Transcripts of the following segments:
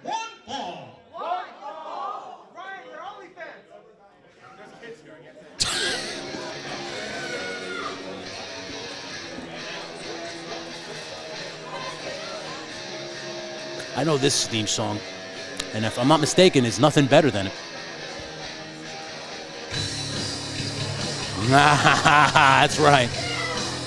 one fall. Ryan, you're only fans. There's kids here, I guess. I know this theme song, and if I'm not mistaken, it's nothing better than it. That's right.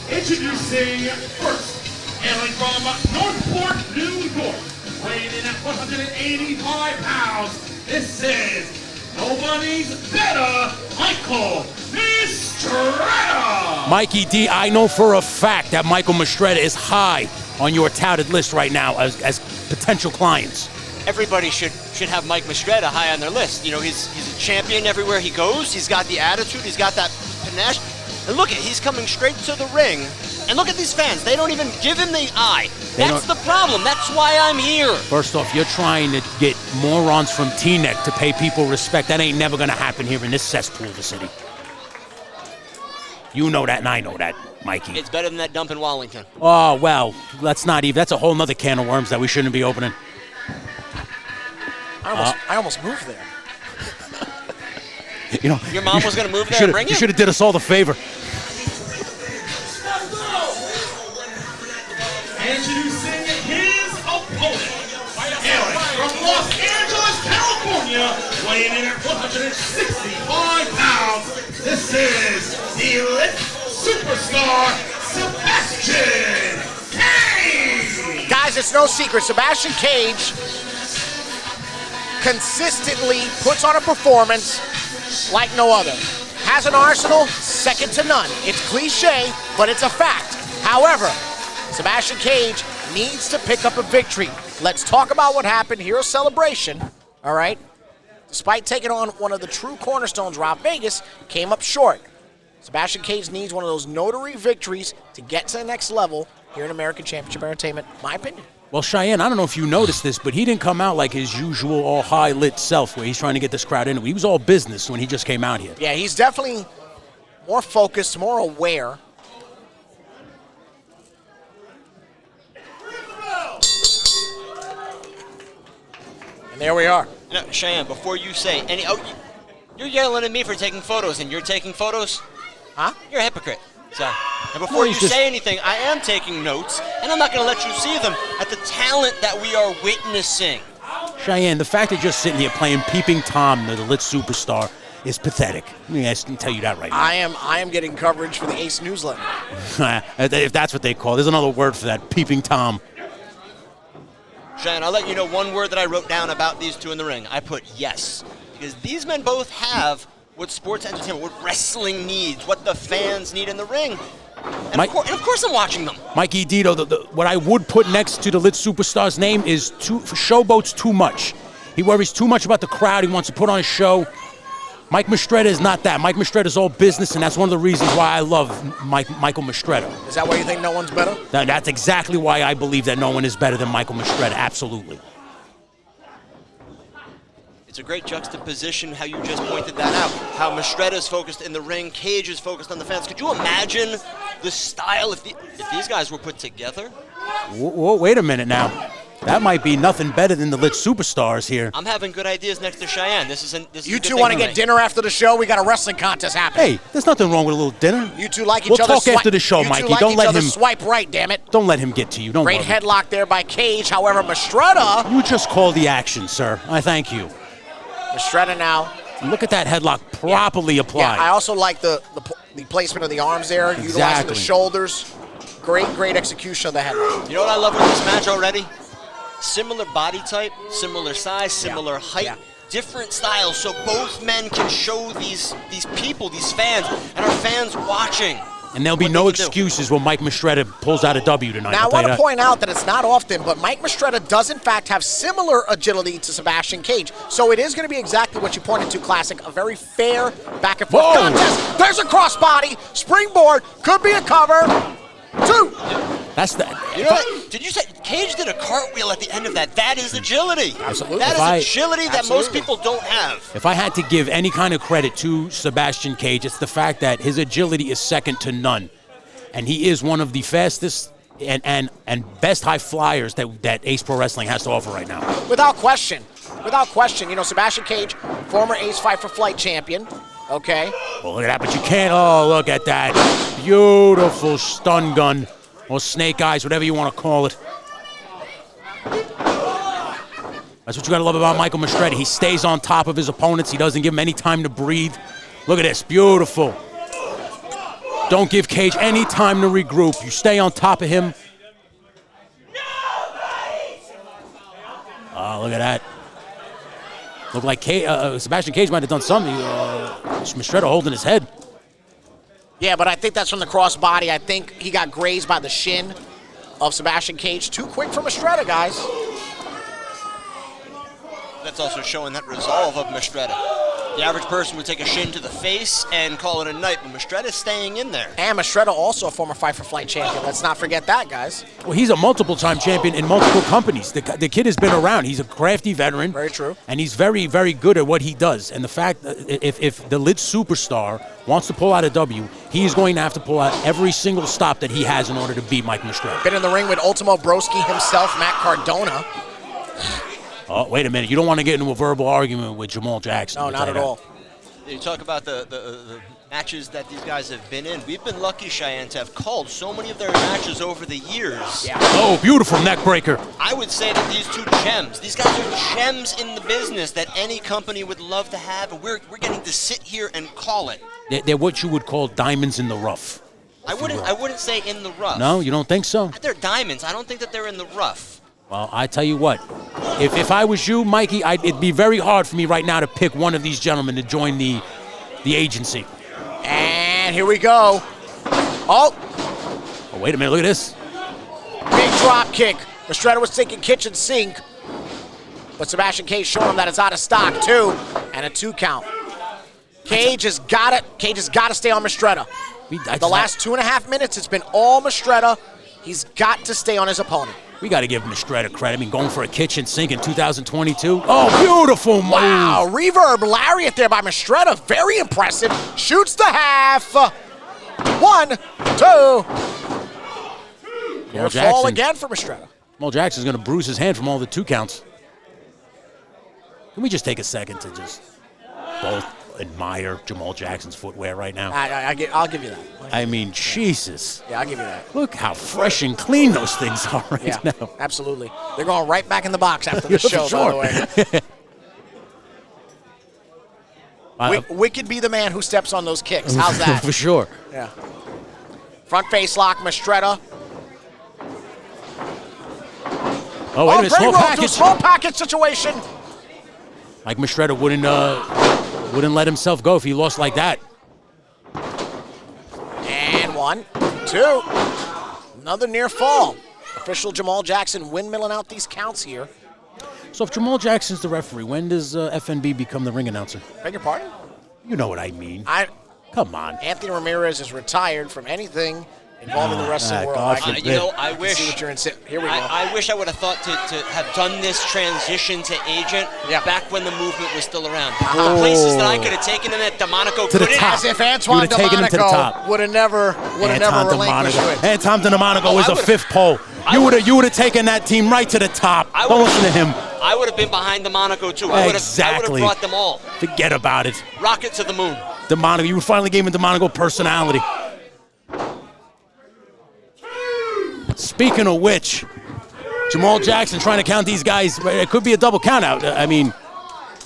Introducing first, hailing from Northport, New York, weighing in at 185 pounds. This is nobody's better, Michael Mistretta. Mikey D, I know for a fact that Michael Mistretta is high on your touted list right now as potential clients. Everybody should have Mike Mistretta high on their list. You know, he's a champion everywhere he goes. He's got the attitude. He's got that panache. And look at, he's coming straight to the ring. And look at these fans. They don't even give him the eye. That's the problem. That's why I'm here. First off, you're trying to get morons from Teaneck to pay people respect. That ain't never going to happen here in this cesspool of a city. You know that, and I know that, Mikey. It's better than that dump in Wallington. Oh, well, that's not even. That's a whole nother can of worms that we shouldn't be opening. I almost moved there. You know, your mom was going to move there and bring you? You should have did us all the favor. Introducing his opponent, hailing from Los Angeles, California, weighing in at 165 pounds. This is the Elite Superstar, Sebatian Cage. Guys, it's no secret. Sebatian Cage consistently puts on a performance like no other. Has an arsenal second to none. It's cliche, but it's a fact. However, Sebatian Cage needs to pick up a victory. Let's talk about what happened. Here's Celebration, all right? Despite taking on one of the true cornerstones, Rob Vegas, came up short. Sebatian Cage needs one of those notary victories to get to the next level here in American Championship Entertainment, my opinion. Well, Cheyenne, I don't know if you noticed this, but he didn't come out like his usual all high-lit self where he's trying to get this crowd into it. He was all business when he just came out here. Yeah, he's definitely more focused, more aware. And there we are. No, Cheyenne, before you say any... Oh, you're yelling at me for taking photos, and you're taking photos? Huh? You're a hypocrite. So, and before you say anything, I am taking notes, and I'm not going to let you see them at the talent that we are witnessing. Cheyenne, the fact that you're sitting here playing Peeping Tom, the lit superstar, is pathetic. I mean, I can tell you that right now. I am getting coverage for the Ace newsletter. If that's what they call it. There's another word for that, Peeping Tom. Cheyenne, I'll let you know one word that I wrote down about these two in the ring. I put yes. Because these men both have what sports entertainment, what wrestling needs, what the fans need in the ring. And, of course I'm watching them. Mikey Dito, what I would put next to the lit superstar's name is showboats too much. He worries too much about the crowd. He wants to put on a show. Mike Mistretta is not that. Mike Mistretta is all business, and that's one of the reasons why I love Michael Mistretta. Is that why you think no one's better? That's exactly why I believe that no one is better than Michael Mistretta, absolutely. It's a great juxtaposition how you just pointed that out. How Mistretta is focused in the ring, Cage is focused on the fans. Could you imagine the style if these guys were put together? Whoa, wait a minute now. That might be nothing better than the lit superstars here. I'm having good ideas next to Cheyenne. You two want to get dinner after the show? We got a wrestling contest happening. Hey, there's nothing wrong with a little dinner. You two like each other. other. We'll talk after the show, Mikey. Like don't let him swipe right. Damn it! Don't let him get to you. Don't Great worry. headlock there by Cage. However, Mistretta. You just called the action, sir. I thank you. Mistretta now. Look at that headlock properly applied. Yeah, I also like the placement of the arms there, utilizing the shoulders. Great execution of the headlock. You know what I love with this match already? Similar body type, similar size, similar height, different styles, so both men can show these people, these fans, and our fans watching. And there'll be no excuses when Mike Mistretta pulls out a W tonight. Now, I want to point out that it's not often, but Mike Mistretta does, in fact, have similar agility to Sebatian Cage. So it is going to be exactly what you pointed to, Classic, a very fair back-and-forth contest. There's a crossbody, springboard, could be a cover. Two. That's the. You know what? Did you say Cage did a cartwheel at the end of that? That is agility. Absolutely. That is agility that most people don't have. If I had to give any kind of credit to Sebatian Cage, it's the fact that his agility is second to none. And he is one of the fastest and best high flyers that Ace Pro Wrestling has to offer right now. Without question. Without question. You know, Sebatian Cage, former Ace Fight for Flight champion. Okay. Well, look at that, but you can't. Oh, look at that. Beautiful stun gun. Or snake eyes, whatever you want to call it. That's what you got to love about Michael Mistretta. He stays on top of his opponents. He doesn't give them any time to breathe. Look at this. Beautiful. Don't give Cage any time to regroup. You stay on top of him. Oh, look at that. Looked like Sebatian Cage might have done something. Mistretta holding his head. Yeah, but I think that's from the crossbody. I think he got grazed by the shin of Sebatian Cage. Too quick for Mistretta, guys. That's also showing that resolve of Mistretta. The average person would take a shin to the face and call it a night, but Mistretta's staying in there. And Mistretta also a former Fight for Flight champion. Let's not forget that, guys. Well, he's a multiple-time champion in multiple companies. The kid has been around. He's a crafty veteran. Very true. And he's very, very good at what he does. And the fact that if the lit superstar wants to pull out a W, he is going to have to pull out every single stop that he has in order to beat Mike Mistretta. Been in the ring with Ultimo Broski himself, Matt Cardona. Oh, wait a minute. You don't want to get into a verbal argument with Jamal Jackson. No, not at all. You talk about the matches that these guys have been in. We've been lucky, Cheyenne, to have called so many of their matches over the years. Yeah. Oh, beautiful neck breaker. I would say that these two gems, these guys are gems in the business that any company would love to have, and we're getting to sit here and call it. They're what you would call diamonds in the rough. I wouldn't say in the rough. No, you don't think so? They're diamonds. I don't think that they're in the rough. Well, I tell you what, if I was you, Mikey, it'd be very hard for me right now to pick one of these gentlemen to join the agency. And here we go. Oh, Wait a minute, look at this. big drop kick. Mistretta was thinking kitchen sink, but Sebatian Cage showing him that it's out of stock too, and a 2 count. Cage has got it. Cage has got to stay on Mistretta. The last 2.5 minutes, it's been all Mistretta. He's got to stay on his opponent. We got to give Mistretta credit. I mean, going for a kitchen sink in 2022. Oh, beautiful move. Wow, reverb lariat there by Mistretta. Very impressive. Shoots the half. 1, 2. Gonna fall again for Mistretta. Jamal Jackson's going to bruise his hand from all the 2 counts. Can we just take a second to just both admire Jamal Jackson's footwear right now? I'll give you that. I mean, Jesus. Yeah, I'll give you that. Look how fresh and clean those things are right now. Absolutely. They're going right back in the box after the show, by the way. Wicked be the man who steps on those kicks. How's that? For sure. Yeah. Front face lock, Mistretta. Oh, wait a minute, small package. Small package situation. Like Mistretta wouldn't let himself go if he lost like that. And 1, 2. Another near fall. Official Jamal Jackson windmilling out these counts here. So if Jamal Jackson's the referee, when does FNB become the ring announcer? Beg your pardon? You know what I mean. Come on. Anthony Ramirez is retired from anything involving the wrestling world. I wish. See what you're in. Here we go. I wish I would have thought to have done this transition to agent back when the movement was still around. The places that I could have taken him at DeMonico to the top. As if Antoine DeMonico would have never relinquished it. Anton DeMonico was a 5th pole. You would have taken that team right to the top. Don't listen to him. I would have been behind DeMonico too. I would have brought them all. Forget about it. Rocket to the moon. DeMonico, you finally gave him DeMonico personality. Speaking of which, Jamal Jackson trying to count these guys. It could be a double count out. I mean,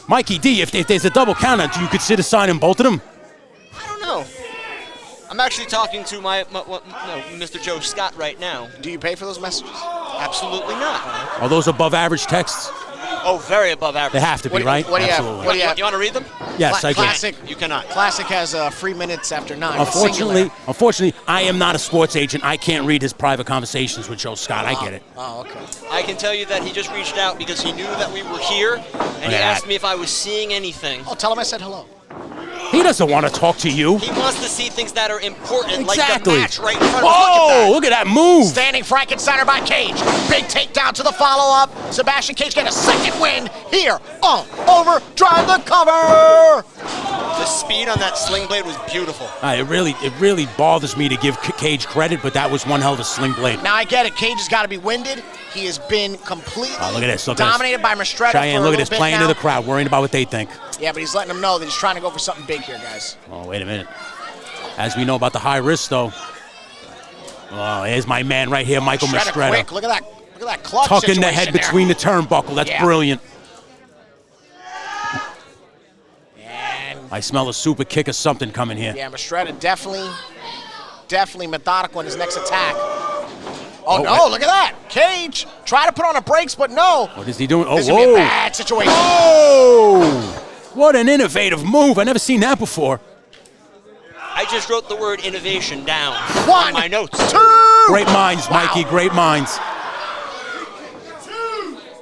Mikey D, if there's a double count out, you could sit aside in both of them? I don't know. I'm actually talking to Mr. Joe Scott right now. Do you pay for those messages? Absolutely not. Are those above average texts? Oh, very above average. They have to be, right? What do you have? You want to read them? Yes, I do. Classic. You cannot. Classic has free minutes after 9. Unfortunately, I am not a sports agent. I can't read his private conversations with Joe Scott. I get it. Oh, okay. I can tell you that he just reached out because he knew that we were here, and he asked me if I was seeing anything. Oh, tell him I said hello. He doesn't want to talk to you. He wants to see things that are important, Exactly. like the match right in front of us. Oh, look at that move. Standing Frankensteiner by Cage. Big takedown to the follow-up. Sebatian Cage get a second win here on Overdrive the cover. The speed on that sling blade was beautiful. It really bothers me to give Cage credit, but that was one hell of a sling blade. Now I get it. Cage has got to be winded. He has been completely look at this. dominated by Mistretta. Cheyenne, look at this, playing to the crowd, worrying about what they think. Yeah, but he's letting them know that he's trying to go for something big here, guys. Oh, wait a minute. As we know about the high risk, though. Oh, here's my man right here, Michael Mistretta. Quick. Look at that clutch tucking the situation head between the turnbuckle. That's brilliant. And I smell a super kick or something coming here. yeah, Mistretta definitely methodical in his next attack. Oh, no, look at that. Cage try to put on the brakes, but no. What is he doing? Oh, This is gonna be a bad situation. Oh! What an innovative move. I've never seen that before. I just wrote the word innovation down One, on my notes. two. Great minds, Mikey, great minds.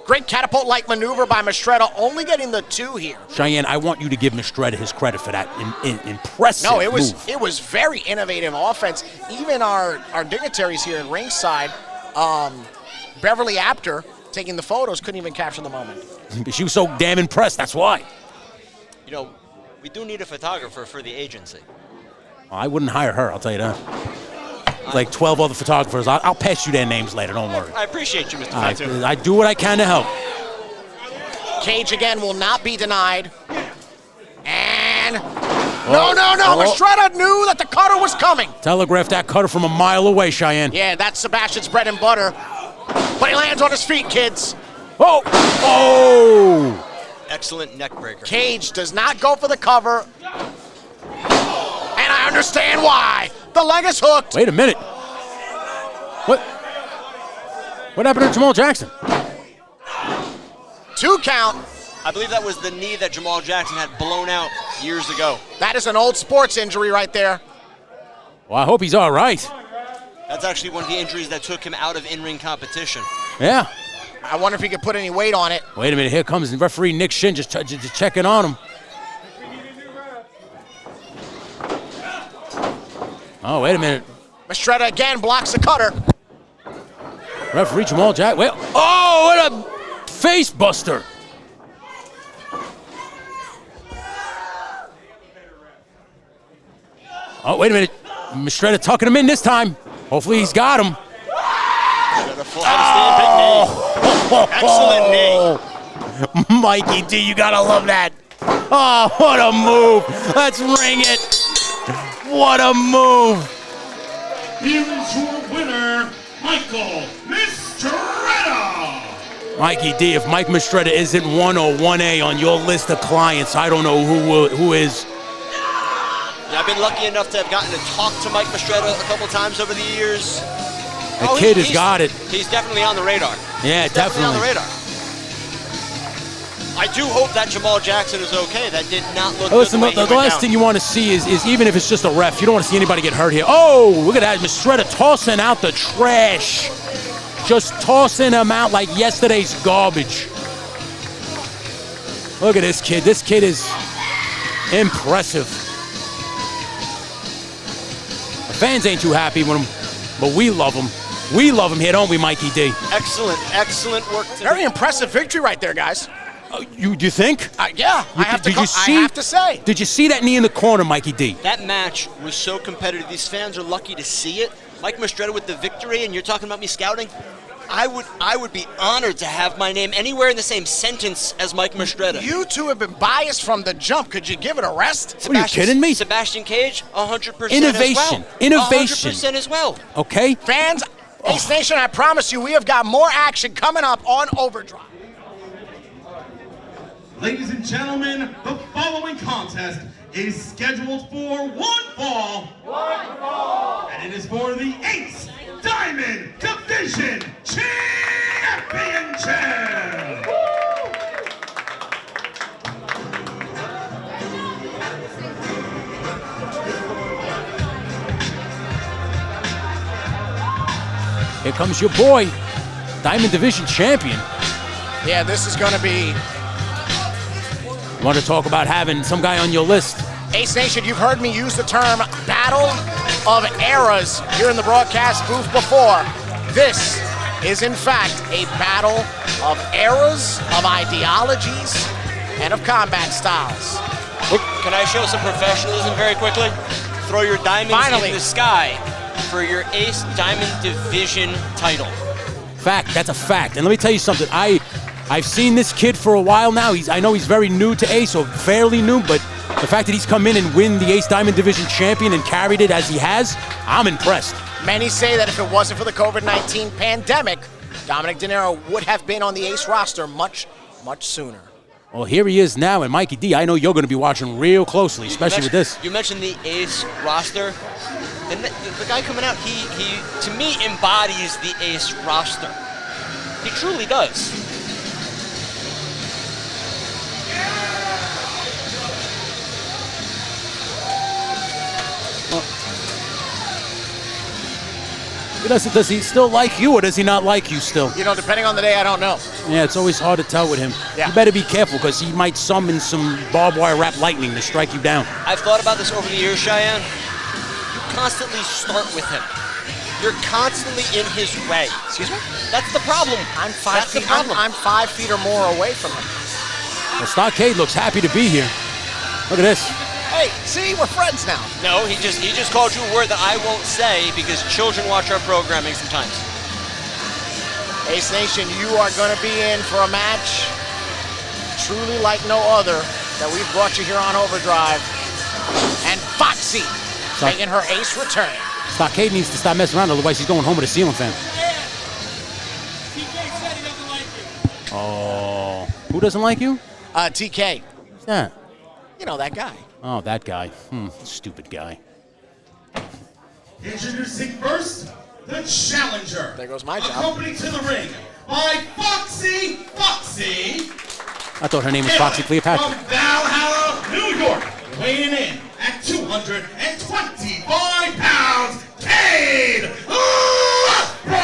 Great catapult-like maneuver by Mistretta, only getting the 2 here. Cheyenne, I want you to give Mistretta his credit for that impressive No, it was move. very innovative offense. Even our dignitaries here at ringside, Beverly Apter, taking the photos, couldn't even capture the moment. She was so damn impressed, that's why. You know, we do need a photographer for the agency. I wouldn't hire her, I'll tell you that. Like 12 other photographers. I'll pass you their names later, don't worry. I appreciate you, Mr. Fatu. I do what I can to help. Cage again will not be denied. And no. Mistretta knew that the cutter was coming. Telegraph that cutter from a mile away, Cheyenne. Yeah, that's Sebastian's bread and butter. But he lands on his feet, kids. Oh! Excellent neck breaker. Cage does not go for the cover. And I understand why. The leg is hooked. Wait a minute. What happened to Jamal Jackson? 2 count. I believe that was the knee that Jamal Jackson had blown out years ago. That is an old sports injury right there. Well, I hope he's all right. That's actually one of the injuries that took him out of in-ring competition. Yeah. I wonder if he could put any weight on it. Wait a minute. Here comes referee Nick Shin just checking on him. Oh, wait a minute. Mistretta again blocks the cutter. Referee Jamal Jack. Well, what a face buster. Oh, wait a minute. Mistretta tucking him in this time. Hopefully he's got him. Excellent knee. Mikey D, you gotta love that. Oh, what a move. Let's ring it. What a move. Here's your winner, Michael Mistretta. Mikey D, if Mike Mistretta isn't 1 or 1A on your list of clients, I don't know who is. Yeah, I've been lucky enough to have gotten to talk to Mike Mistretta a couple times over the years. The kid has got it. He's definitely on the radar. Yeah, He's definitely on the radar. I do hope that Jamal Jackson is okay. That did not look good. Listen, the last thing you want to see is even if it's just a ref, you don't want to see anybody get hurt here. Oh, look at that. Mistretta tossing out the trash. Just tossing them out like yesterday's garbage. Look at this kid. This kid is impressive. The fans ain't too happy with him, but we love him. We love him here, don't we, Mikey D? Excellent work. Very impressive victory right there, guys. You think? Yeah, I have to say. Did you see that knee in the corner, Mikey D? That match was so competitive. These fans are lucky to see it. Mike Mistretta with the victory, and you're talking about me scouting. I would be honored to have my name anywhere in the same sentence as Mike Mistretta. You two have been biased from the jump. Could you give it a rest? What, are you kidding me? Sebatian Cage, 100% Innovation. as well. Innovation. 100% as well. Okay? Fans, Ace Nation, I promise you, we have got more action coming up on Overdrive. Ladies and gentlemen, the following contest is scheduled for one fall. And it is for the 8th Diamond Division Championship. Here comes your boy, Diamond Division Champion. Yeah, this is going to be... You want to talk about having some guy on your list? Ace Nation, you've heard me use the term Battle of Eras here in the broadcast booth before. This is, in fact, a battle of eras, of ideologies, and of combat styles. Can I show some professionalism very quickly? Throw your diamonds in the sky for your Ace Diamond Division title. Fact, that's a fact. And let me tell you something. I've seen this kid for a while now. I know he's very new to Ace, or fairly new, but the fact that he's come in and win the Ace Diamond Division champion and carried it as he has, I'm impressed. Many say that if it wasn't for the COVID-19 pandemic, Dominic De Niro would have been on the Ace roster much, much sooner. Well, here he is now, and Mikey D, I know you're going to be watching real closely, especially with this. You mentioned the Ace roster. And the guy coming out, he to me embodies the Ace roster. He truly does. Does he still like you, or does he not like you still? You know, depending on the day, I don't know. Yeah, it's always hard to tell with him. Yeah. You better be careful, because he might summon some barbed wire wrap lightning to strike you down. I've thought about this over the years, Cheyenne. You constantly start with him. You're constantly in his way. Excuse me? That's the problem. I'm 5 feet. I'm 5 feet or more away from him. Well, Stockade looks happy to be here. Look at this. Hey, see, we're friends now. No, he just called you a word that I won't say because children watch our programming sometimes. Ace Nation, you are going to be in for a match truly like no other that we've brought you here on Overdrive. And Foxy making her Ace return. Stockade needs to stop messing around, otherwise he's going home with a ceiling fan. Oh, who doesn't like you? TK. Who's that? You know, that guy. Oh, that guy. Stupid guy. Introducing first, the challenger. There goes my job. Accompanied to the ring by Foxy. I thought her name was Foxy Cleopatra. From Valhalla, New York, weighing in at 225 pounds, Cade Lothbrok.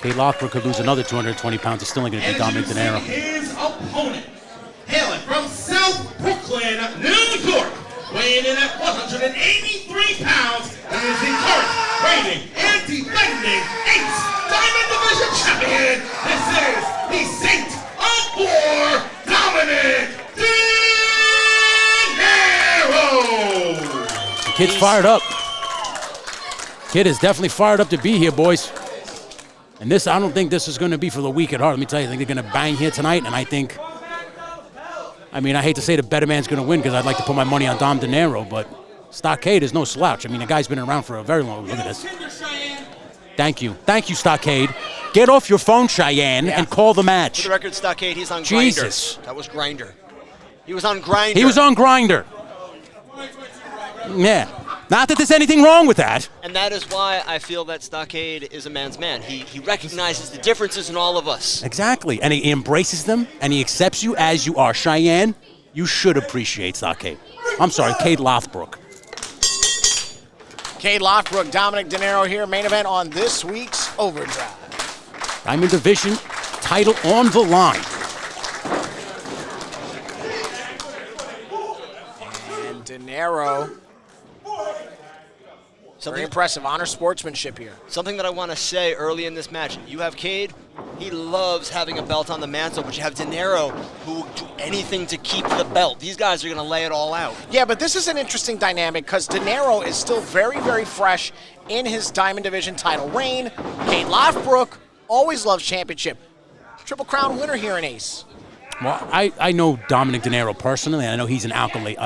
Cade Lothbrok could lose another 220 pounds. He's still ain't going to beat Dominic De Niro. His opponent, hailing from South Brooklyn, New York, weighing in at 183 pounds, and is the current reigning and defending Ace Diamond Division champion. This is the Saint of War, Dominic De Niro. The kid's fired up. Kid is definitely fired up to be here, boys. And this, I don't think this is going to be for the weak at heart. Let me tell you, I think they're going to bang here tonight, and I think, I hate to say the better man's going to win because I'd like to put my money on Dom De Niro, but Stockade is no slouch. The guy's been around for a very long time. Look at this. Thank you. Thank you, Stockade. Get off your phone, Cheyenne, and call the match. For the record, Stockade, he's on Jesus. Grindr. That was Grindr. He was on Grindr. He was on Grindr. Yeah. Not that there's anything wrong with that. And that is why I feel that Stockade is a man's man. He recognizes the differences in all of us. Exactly. And he embraces them, and he accepts you as you are. Cheyenne, you should appreciate Stockade. I'm sorry, Cade Lothbrok. Cade Lothbrok, Dominic De Niro here, main event on this week's Overdrive. Diamond Division title on the line. And De Niro, very impressive, honor sportsmanship here. Something that I want to say early in this match. You have Cade, he loves having a belt on the mantle, but you have De Niro, who will do anything to keep the belt. These guys are going to lay it all out. Yeah, but this is an interesting dynamic because De Niro is still very, very fresh in his Diamond Division title reign. Cade Lothbrok always loves championship. Triple Crown winner here in Ace. Well, I know Dominic De Niro personally. I know he's an accolade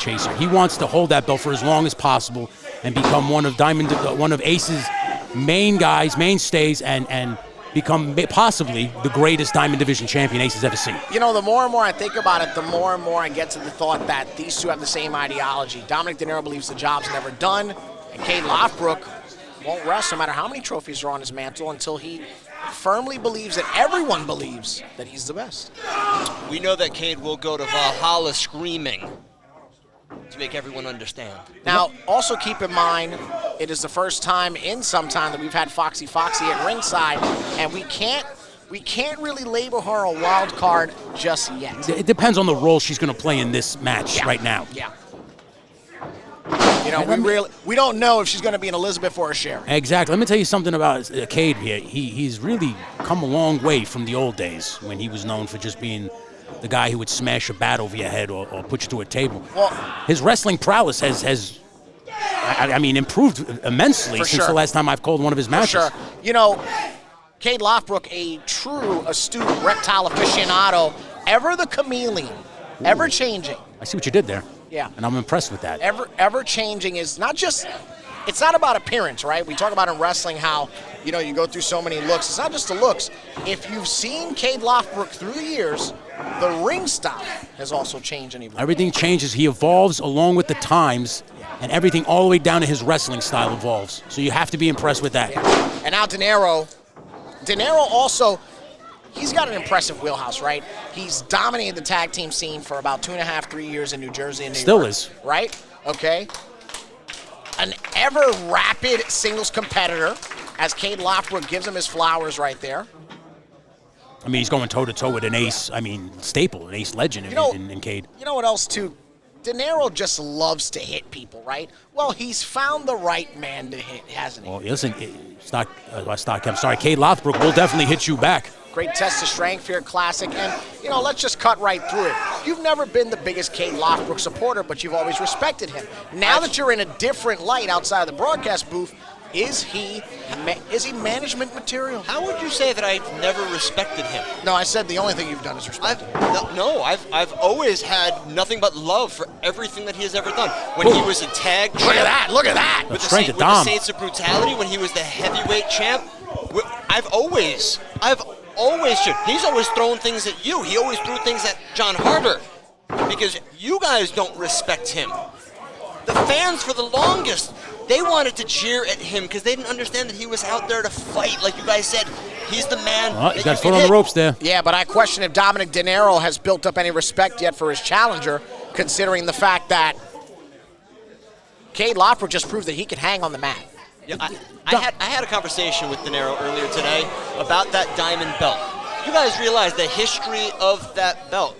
chaser. He wants to hold that belt for as long as possible and become one of Ace's main guys, mainstays, and become possibly the greatest Diamond Division champion Ace has ever seen. You know, the more and more I think about it, the more and more I get to the thought that these two have the same ideology. Dominic De Niro believes the job's never done, and Cade Lothbrok won't rest no matter how many trophies are on his mantle until he firmly believes that everyone believes that he's the best. We know that Cade will go to Valhalla screaming to make everyone understand. Now, also keep in mind, it is the first time in some time that we've had Foxy at ringside, and we can't really label her a wild card just yet. It depends on the role she's going to play in this match right now. Yeah. You know, we don't know if she's going to be an Elizabeth or a Sherry. Exactly. Let me tell you something about Cade here. He's really come a long way from the old days when he was known for just being the guy who would smash a bat over your head or put you to a table. Well, his wrestling prowess has improved immensely since sure. the last time I've called one of his matches. Sure. You know, Cade Lothbrook, a true astute reptile aficionado, ever the chameleon, ever changing. I see what you did there. Yeah. And I'm impressed with that. Ever changing is not just, it's not about appearance, right? We talk about in wrestling how, you know, you go through so many looks. It's not just the looks. If you've seen Cade Lothbrook through the years, the ring style has also changed and evolved. Everything changes. He evolves along with the times, and everything all the way down to his wrestling style evolves. So you have to be impressed with that. Yeah. And now De Niro also, he's got an impressive wheelhouse, right? He's dominated the tag team scene for about 2.5, 3 years in New Jersey and New York. Still is. Right? Okay. An ever rapid singles competitor, as Cade Lothbrook gives him his flowers right there. I mean, he's going toe-to-toe with an ace, staple, an ace legend in Cade. You know what else, too? De Niro just loves to hit people, right? Well, he's found the right man to hit, hasn't he? Well, listen, Cade Lothbrook will definitely hit you back. Great test of strength here, classic. And, you know, let's just cut right through it. You've never been the biggest Cade Lothbrook supporter, but you've always respected him. Now that you're in a different light outside of the broadcast booth, is he management material? How would you say that I've never respected him? No, I said the only thing you've done is respect him. I've always had nothing but love for everything that he has ever done. When he was a tag champ. Look at that. With strength the of Dom. Saints of Brutality, when he was the heavyweight champ. I've always should. He's always thrown things at you. He always threw things at John Harder because you guys don't respect him. The fans, for the longest, they wanted to cheer at him because they didn't understand that he was out there to fight. Like you guys said, he's the man. Well, he's got his foot on the ropes there. Yeah, but I question if Dominic De Niro has built up any respect yet for his challenger, considering the fact that Cade Lothbrook just proved that he can hang on the mat. Yeah, I had a conversation with De Niro earlier today about that diamond belt. You guys realize the history of that belt.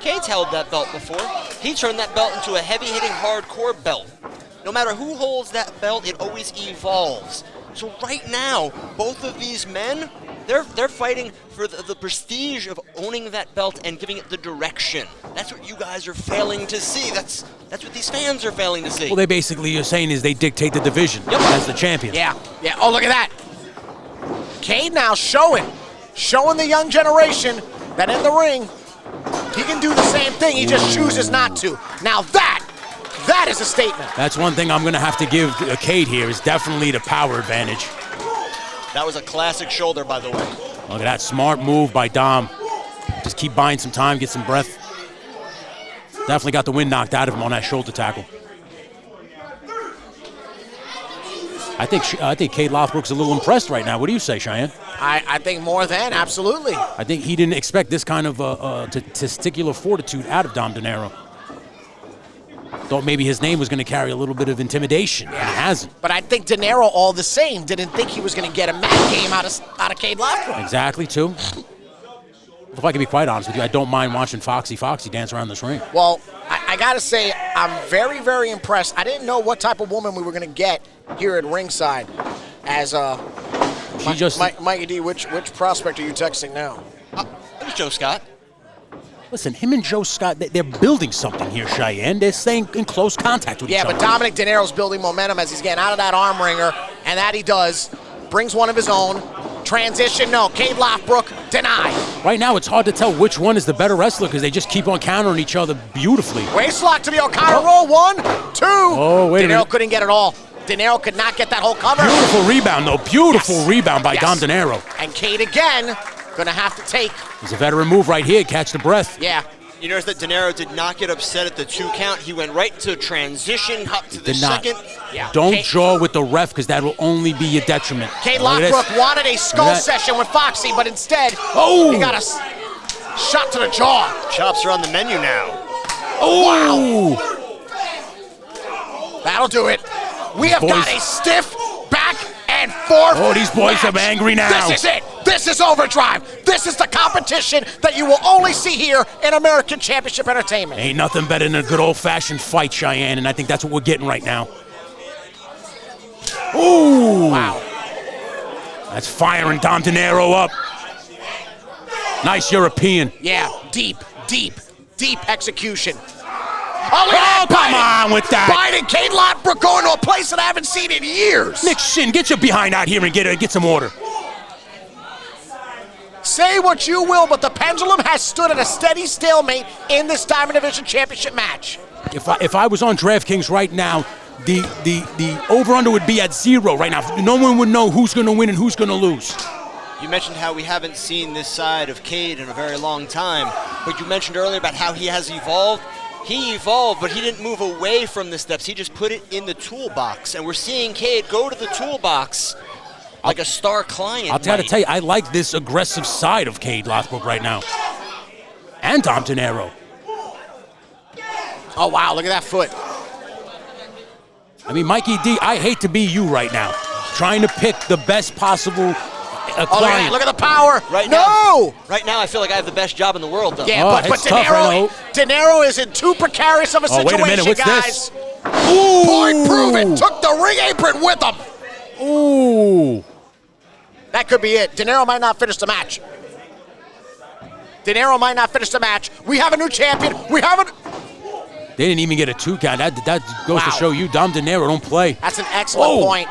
Cade's held that belt before. He turned that belt into a heavy-hitting hardcore belt. No matter who holds that belt, it always evolves. So right now, both of these men, they're fighting for the prestige of owning that belt and giving it the direction. That's what you guys are failing to see. That's what these fans are failing to see. Well, they basically, you're saying, is they dictate the division as the champion. Yeah. Oh, look at that. Cade now showing the young generation that in the ring, he can do the same thing. He just chooses not to. Now that is a statement. That's one thing I'm going to have to give Cade here is definitely the power advantage. That was a classic shoulder, by the way. Look at that smart move by Dom. Just keep buying some time, get some breath. Definitely got the wind knocked out of him on that shoulder tackle. I think Cade Lothbrook's a little impressed right now. What do you say, Cheyenne? I think more than, absolutely. I think he didn't expect this kind of testicular fortitude out of Dom De Niro. Thought maybe his name was going to carry a little bit of intimidation, and it hasn't. But I think De Niro, all the same, didn't think he was going to get a mat game out of Cade Lothbrook. Exactly, too. If I can be quite honest with you, I don't mind watching Foxy dance around this ring. Well, I got to say, I'm very, very impressed. I didn't know what type of woman we were going to get here at ringside. As Mikey D, which prospect are you texting now? It was Joe Scott. Listen, him and Joe Scott, they're building something here, Cheyenne. They're staying in close contact with each other. Yeah, but Dominic De Niro's building momentum as he's getting out of that arm wringer, and that he does. Brings one of his own. Transition, no. Cade Lothbrook, denied. Right now, it's hard to tell which one is the better wrestler because they just keep on countering each other beautifully. Waist lock to the O'Connor roll. 1, 2. Oh, wait a minute. De Niro couldn't get it all. De Niro could not get that whole cover. Beautiful rebound, though. Beautiful rebound by Dom De Niro. And Cade again, gonna have to take. It's a veteran move right here. Catch the breath. Yeah. You notice that De Niro did not get upset at the 2 count. He went right to transition, up to the second. Yeah. Don't jaw with the ref because that will only be your detriment. Cade Lothbrook wanted a skull session with Foxy, but instead he got a shot to the jaw. Chops are on the menu now. Oh! Wow. That'll do it. We have got a stiff back and forth. Oh, these boys are angry now. This is it. This is Overdrive. This is the competition that you will only see here in American Championship Entertainment. Ain't nothing better than a good old-fashioned fight, Cheyenne, and I think that's what we're getting right now. Ooh! Wow. That's firing Dom De Niro up. Nice European. Yeah, deep deep execution. Oh, look at that, come on with that. Biden, Cade Lockbrook going to a place that I haven't seen in years. Nick Shin, get your behind out here and get some order. Say what you will, but the pendulum has stood at a steady stalemate in this Diamond Division Championship match. If I was on DraftKings right now, the over-under would be at 0 right now. No one would know who's going to win and who's going to lose. You mentioned how we haven't seen this side of Cade in a very long time, but you mentioned earlier about how he has evolved. He evolved, but he didn't move away from the steps. He just put it in the toolbox, and we're seeing Cade go to the toolbox like a star client. I'll try to tell you, I like this aggressive side of Cade Lothbrook right now. And Dom Dinero. Oh, wow, look at that foot. I mean, Mikey D, I hate to be you right now. Trying to pick the best possible client. Look at the power. Right now, I feel like I have the best job in the world, though. Yeah, but it's tough, Dinero is in too precarious of a situation, wait a minute, what's guys. this? Ooh. Point proven. Took the ring apron with him. Ooh. That could be it. Dinero might not finish the match. We have a new champion. They didn't even get a 2 count. That goes to show you, Dom Dinero don't play. That's an excellent point.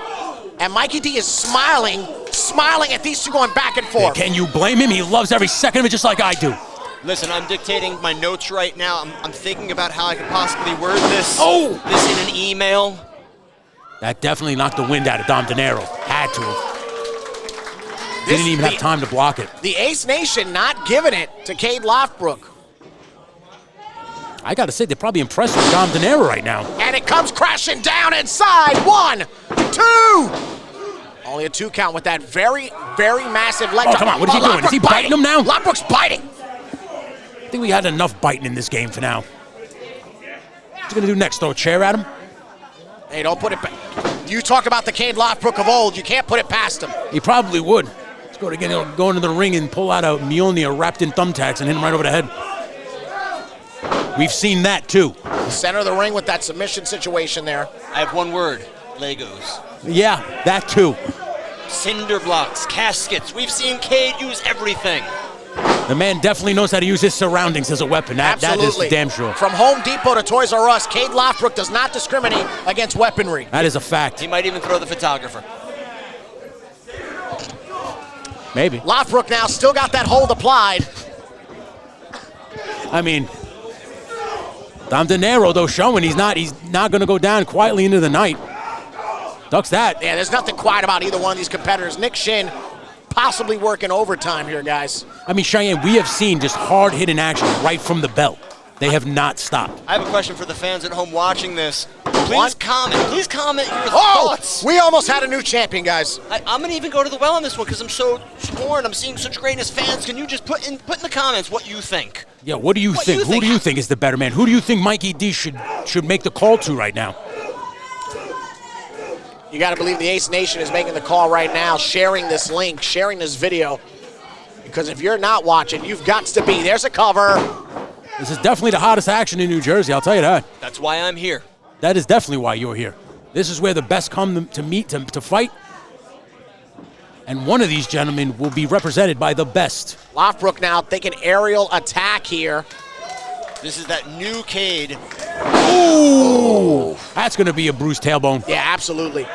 And Mikey D is smiling at these two going back and forth. Can you blame him? He loves every second of it just like I do. Listen, I'm dictating my notes right now. I'm thinking about how I could possibly word this. This in an email. That definitely knocked the wind out of Dom Dinero. Had to have. Didn't even have time to block it. The Ace Nation not giving it to Cade Lothbrook. I got to say, they're probably impressed with Dom Dinero right now. And it comes crashing down inside. 1, 2. Only a 2 count with that very, very massive leg. Come on, what is he doing? Is he biting him now? Lothbrook's biting. I think we had enough biting in this game for now. What's he going to do next? Throw a chair at him? Hey, don't put it back. You talk about the Cade Lothbrook of old. You can't put it past him. He probably would. Let's go into the ring and pull out a Mjolnir wrapped in thumbtacks and hit him right over the head. We've seen that too. Center of the ring with that submission situation there. I have one word: Legos. Yeah, that too. Cinder blocks, caskets. We've seen Cade use everything. The man definitely knows how to use his surroundings as a weapon. That is damn sure. From Home Depot to Toys R Us, Cade Lothbrook does not discriminate against weaponry. That is a fact. He might even throw the photographer. Maybe. Lothbrook now still got that hold applied. I mean, Dom Dinero, though, showing he's not going to go down quietly into the night. Ducks that. Yeah, there's nothing quiet about either one of these competitors. Nick Shin possibly working overtime here, guys. I mean, Cheyenne, we have seen just hard-hitting action right from the belt. They have not stopped. I have a question for the fans at home watching this. Please comment your thoughts. We almost had a new champion, guys. I'm going to even go to the well on this one because I'm so torn. I'm seeing such greatness. Fans, can you just put in the comments what you think? Yeah, what do you think? Who do you think is the better man? Who do you think Mikey D should make the call to right now? You got to believe the Ace Nation is making the call right now, sharing this link, sharing this video. Because if you're not watching, you've got to be. There's a cover. This is definitely the hottest action in New Jersey, I'll tell you that. That's why I'm here. That is definitely why you're here. This is where the best come to meet, to fight. And one of these gentlemen will be represented by the best. Lothbrook now thinking aerial attack here. This is that new Cade. Ooh! That's going to be a bruised tailbone. Yeah, absolutely.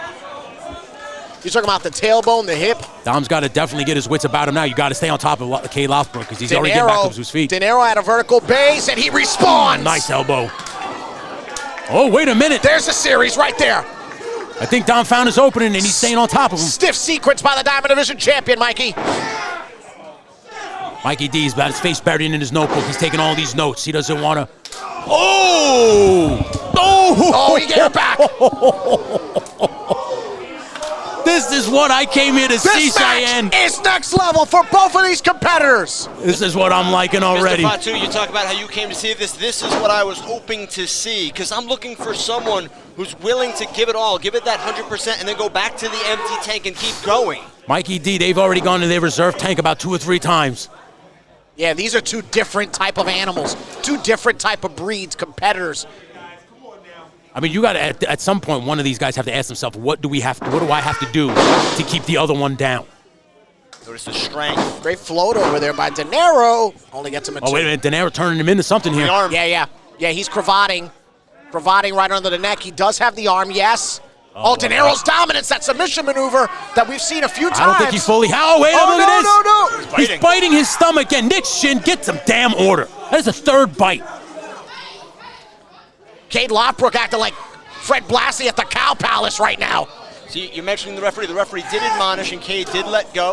You're talking about the tailbone, the hip. Dom's got to definitely get his wits about him now. You got to stay on top of Cade Lothbrook because he's already getting back up to his feet. Dinero at a vertical base, and he responds. Nice elbow. Oh, wait a minute. There's the series right there. I think Dom found his opening, and he's staying on top of him. Stiff sequence by the Diamond Division champion, Mikey. Mikey D's got his face buried in his notebook. He's taking all these notes. He doesn't want to. Oh! Oh, he gave it back. This is what I came here to see, Cheyenne. This match is next level for both of these competitors. This is what I'm liking already. Mr. Fatu, you talk about how you came to see this. This is what I was hoping to see because I'm looking for someone who's willing to give it all, give it that 100%, and then go back to the empty tank and keep going. Mikey D, they've already gone to their reserve tank about 2 or 3 times. Yeah, these are 2 different type of animals, 2 different type of breeds, competitors. I mean, you got to at some point one of these guys have to ask themselves, what do I have to do to keep the other one down? Notice the strength. Great float over there by De Niro. Only gets him a 2. Oh, wait a minute. De Niro turning him into something here. The arm. Yeah, he's cravating. Cravating right under the neck. He does have the arm, yes. Oh, De Niro's dominance, that submission maneuver that we've seen a few times. I don't think he's fully. Oh, wait, Oh, look at this. no. He's biting his stomach, and Nick's chin gets some damn order. That is the 3rd bite. Cade Lothbrook acting like Fred Blassie at the Cow Palace right now. See, you're mentioning the referee. The referee did admonish, and Cade did let go.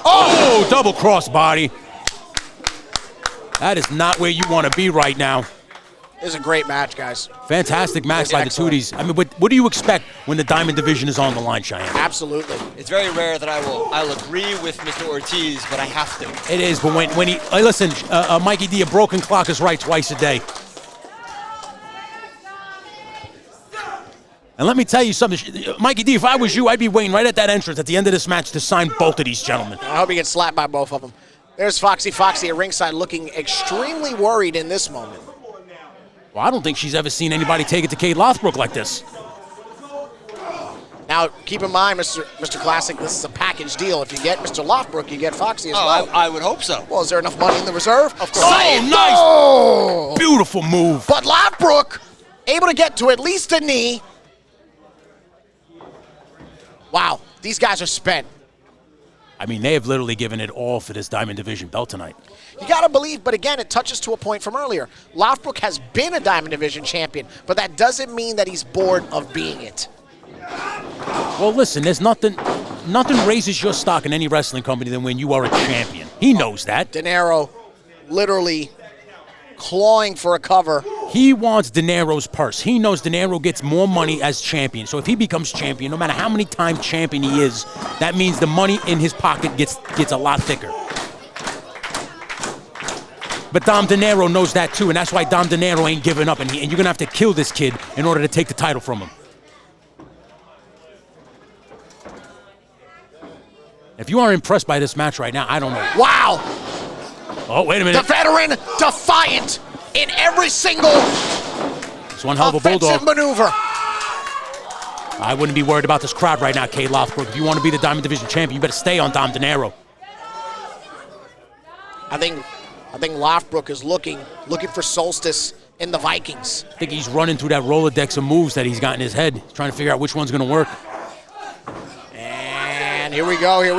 Oh, double crossbody. That is not where you want to be right now. This is a great match, guys. Fantastic match by the Tooties. I mean, what do you expect when the Diamond Division is on the line, Cheyenne? Absolutely. It's very rare that I'll agree with Mr. Ortiz, but I have to. It is, but when he listen, Mikey D, a broken clock is right twice a day. And let me tell you something, Mikey D, if I was you, I'd be waiting right at that entrance at the end of this match to sign both of these gentlemen. I hope he gets slapped by both of them. There's Foxy at ringside looking extremely worried in this moment. Well, I don't think she's ever seen anybody take it to Cade Lothbrook like this. Now, keep in mind, Mr. Classic, this is a package deal. If you get Mr. Lothbrook, you get Foxy as well. I would hope so. Well, is there enough money in the reserve? Of course. Oh, nice! Oh! Beautiful move. But Lothbrook, able to get to at least a knee. Wow, these guys are spent. I mean, they have literally given it all for this Diamond Division belt tonight. You got to believe, but again, it touches to a point from earlier. Lothbrook has been a Diamond Division champion, but that doesn't mean that he's bored of being it. Well, listen, there's nothing raises your stock in any wrestling company than when you are a champion. He knows that. De Niro literally clawing for a cover. He wants De Niro's purse. He knows De Niro gets more money as champion. So if he becomes champion, no matter how many times champion he is, that means the money in his pocket gets a lot thicker. But Dom De Niro knows that too, and that's why Dom De Niro ain't giving up, and you're going to have to kill this kid in order to take the title from him. If you are impressed by this match right now, I don't know. Wow! Oh, wait a minute. The veteran defiant in every single It's one hell of a offensive bulldog. maneuver. I wouldn't be worried about this crowd right now, Cade Lothbrook. If you want to be the Diamond Division champion, you better stay on Dom De Niro. I think Lothbrook is looking for Solstice in the Vikings. I think he's running through that Rolodex of moves that he's got in his head. He's trying to figure out which one's going to work. And here we go. He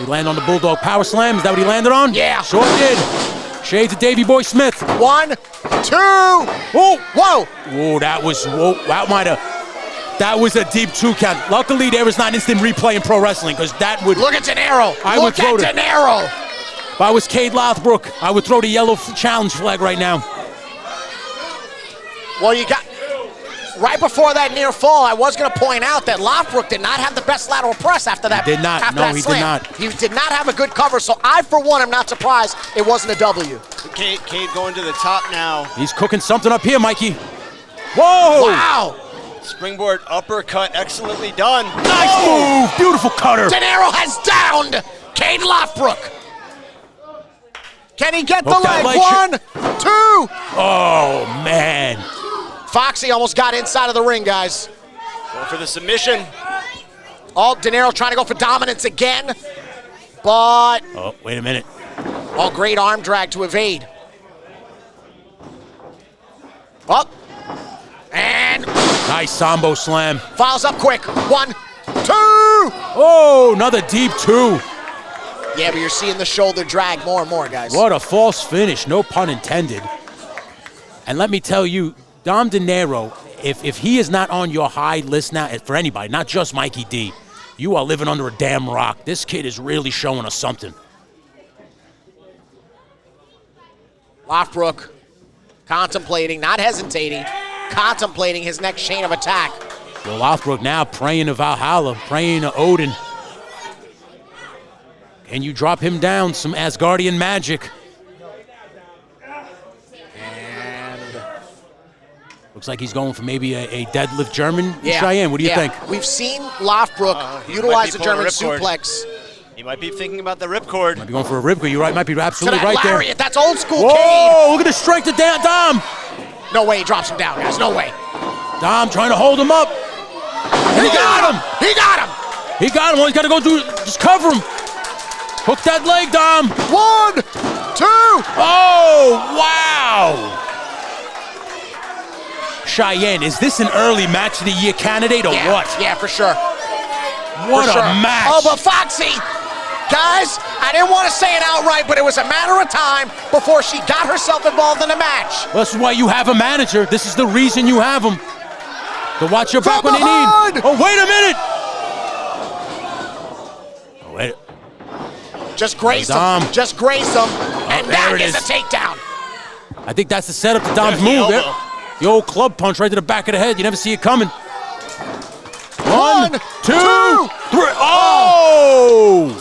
landed on the Bulldog Power Slam. Is that what he landed on? Yeah. Sure did. Shades of Davey Boy Smith. 1, 2. Oh, Whoa. whoa, that was a deep 2 count. Luckily, there is not instant replay in pro wrestling because that would. Look at De Niro. Look at De Niro. If I was Cade Lothbrook, I would throw the yellow challenge flag right now. Well, you got right before that near fall. I was going to point out that Lothbrook did not have the best lateral press after that. He did not. After No, that he slam. did not. He did not have a good cover. So I, for one, am not surprised it wasn't a W. Cade going to the top now. He's cooking something up here, Mikey. Whoa! Wow. Springboard uppercut, excellently done. Nice move. Beautiful cutter. De Niro has downed Cade Lothbrook. Can he get the Hook that leg? leg. 1, 2. Oh, man. Foxy almost got inside of the ring, guys. Going for the submission. Oh, De Niro trying to go for dominance again. But, Oh, wait a minute. oh, great arm drag to evade. Up. And Nice Sambo slam. fouls up quick. 1, 2. Oh, another deep 2. Yeah, but you're seeing the shoulder drag more and more, guys. What a false finish, no pun intended. And let me tell you, Dom De Niro, if he is not on your high list now, for anybody, not just Mikey D, you are living under a damn rock. This kid is really showing us something. Lothbrook contemplating, not hesitating, contemplating his next chain of attack. Well, Lothbrook now praying to Valhalla, praying to Odin. Can you drop him down some Asgardian magic? And Looks like he's going for maybe a deadlift German. yeah, Cheyenne, what do you yeah. think? We've seen Lothbrook He utilize might the be German pulling a ripcord. suplex. He might be thinking about the ripcord. Might be going for a ribcage. You're right. Might be To absolutely that right there. lariat, that's old school Cade. Whoa! Look at the strength of Dom. No way he drops him down, guys, no way. Dom trying to hold him up. He got him! He got him! He got him. All he's got to go do, just cover him. Hook that leg, Dom. 1, 2. Oh, wow. Cheyenne, is this an early match of the year candidate or what? Yeah, for sure. What a match. Oh, but Foxy, guys, I didn't want to say it outright, but it was a matter of time before she got herself involved in the match. Well, this is why you have a manager. This is the reason you have him. To watch your back when they need. Oh, wait a minute. Oh, wait. Just graze him. Just graze him. And that is a takedown. I think that's the setup to Dom's move. The old club punch right to the back of the head. You never see it coming. 1, 2, 3. Oh!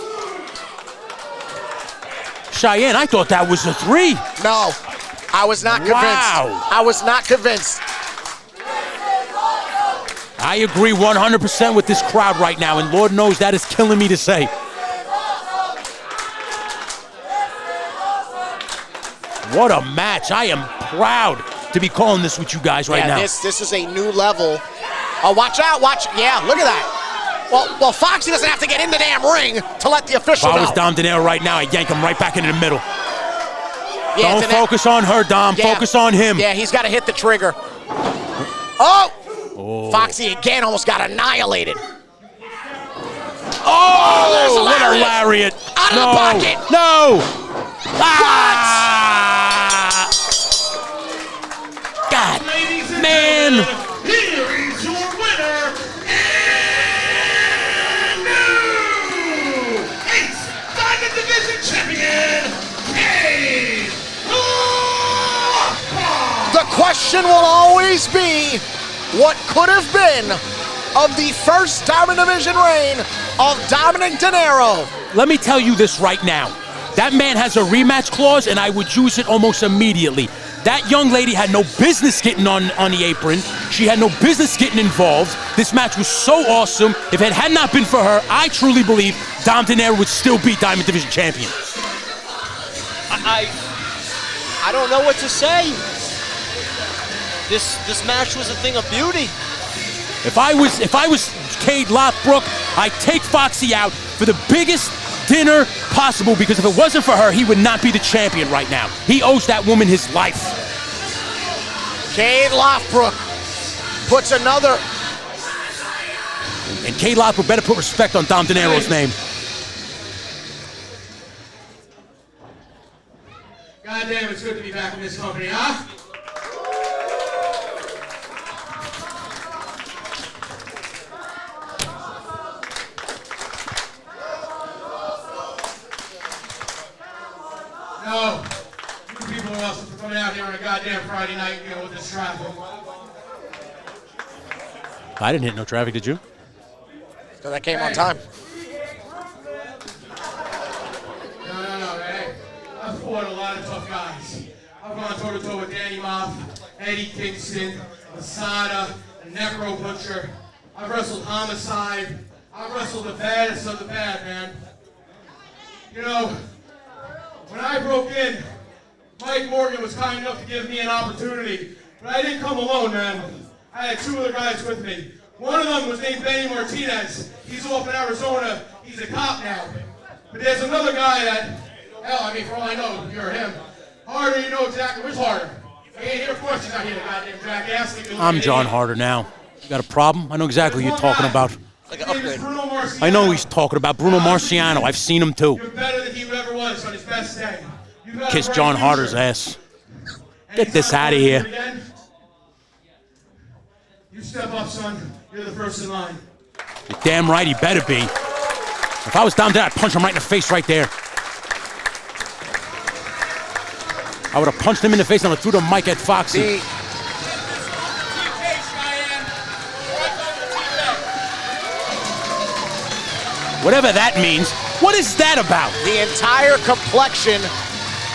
Cheyenne, I thought that was a 3. No, I was not convinced. Wow. I was not convinced. I agree 100% with this crowd right now, and Lord knows that is killing me to say. What a match. I am proud to be calling this with you guys right now. This is a new level. Oh, watch out, yeah, look at that. Well, Foxy doesn't have to get in the damn ring to let the official know. If I was Dom Dinero right now, I'd yank him right back into the middle. Yeah, don't focus on her, Dom. Yeah. Focus on him. Yeah, he's got to hit the trigger. Oh! Foxy again almost got annihilated. Oh, there's a what a lariat. lariat. Out of the pocket. No. God, man. Here is your winner, and new Ace Diamond Division Champion, Cage. The question will always be, what could have been of the first Diamond Division reign of Dominic Dinero? Let me tell you this right now. That man has a rematch clause, and I would use it almost immediately. That young lady had no business getting on the apron. She had no business getting involved. This match was so awesome. If it had not been for her, I truly believe Dom Dinero would still be Diamond Division champion. I don't know what to say. This match was a thing of beauty. If I was Cade Lothbrok, I'd take Foxy out for the biggest dinner possible, because if it wasn't for her, he would not be the champion right now. He owes that woman his life. Cade Lothbrok puts another. And Cade Lothbrok better put respect on Dom Dinero's name. God damn, it's good to be back in this company, huh? No, you people are awesome for coming out here on a goddamn Friday night, you know, with this traffic. I didn't hit no traffic, did you? So that came on time. No, hey. I've fought a lot of tough guys. I've gone toe-to-toe with Danny Moff, Eddie Kingston, Asada, a Necro Butcher. I've wrestled Homicide. I've wrestled the baddest of the bad, man. You know, when I broke in, Mike Morgan was kind enough to give me an opportunity, but I didn't come alone, man. I had 2 other guys with me. One of them was named Benny Martinez. He's off in Arizona. He's a cop now. But there's another guy that, hell, I mean, for all I know, you're him. Harder, you know exactly which Harder. He ain't here, of course he's not here, goddamn jackass. I'm John Harder now. You got a problem? I know exactly what you're talking about. Like an upgrade. I know who he's talking about. Bruno Marciano. I've seen him too. You're better than he ever was on his best day. Kiss John Harder's ass. Get this out of here. You step up, son. You're the first in line. You're damn right he better be. If I was down there, I'd punch him right in the face right there. I would have punched him in the face and I threw the mic at Foxy. Whatever that means. What is that about? The entire complexion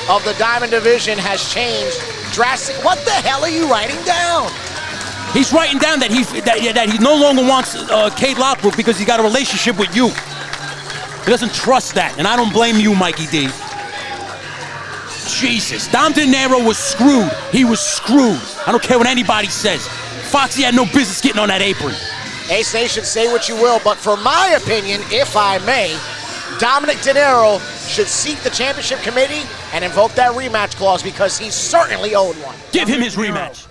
of the Diamond Division has changed drastically. What the hell are you writing down? He's writing down that he no longer wants Cade Lothbrok because he got a relationship with you. He doesn't trust that, and I don't blame you, Mikey D. Jesus, Dom Dinero was screwed. He was screwed. I don't care what anybody says. Foxy had no business getting on that apron. Ace Nation, say what you will, but for my opinion, if I may, Dominic De Niro should seek the championship committee and invoke that rematch clause because he certainly owed one. Give him his rematch.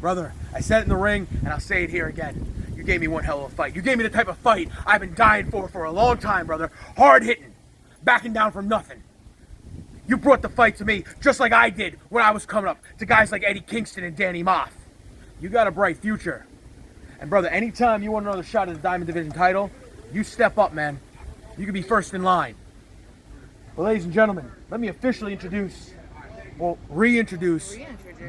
Brother, I said it in the ring, and I'll say it here again. You gave me one hell of a fight. You gave me the type of fight I've been dying for a long time, brother. Hard hitting, backing down from nothing. You brought the fight to me just like I did when I was coming up to guys like Eddie Kingston and Danny Moth. You got a bright future. And brother, anytime you want another shot at the Diamond Division title, you step up, man. You can be first in line. Well, ladies and gentlemen, let me officially reintroduce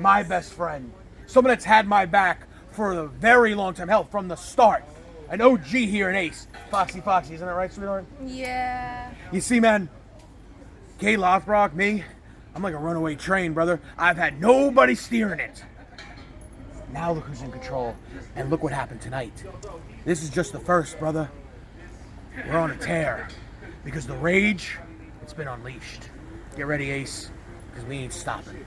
my best friend. Someone that's had my back for a very long time. Hell, from the start. An OG here in Ace. Foxy, isn't that right, sweetheart? Yeah. You see, man, Kay Lothbrock, me, I'm like a runaway train, brother. I've had nobody steering it. Now look who's in control. And look what happened tonight. This is just the first, brother. We're on a tear. Because the rage, it's been unleashed. Get ready, Ace, because we ain't stopping.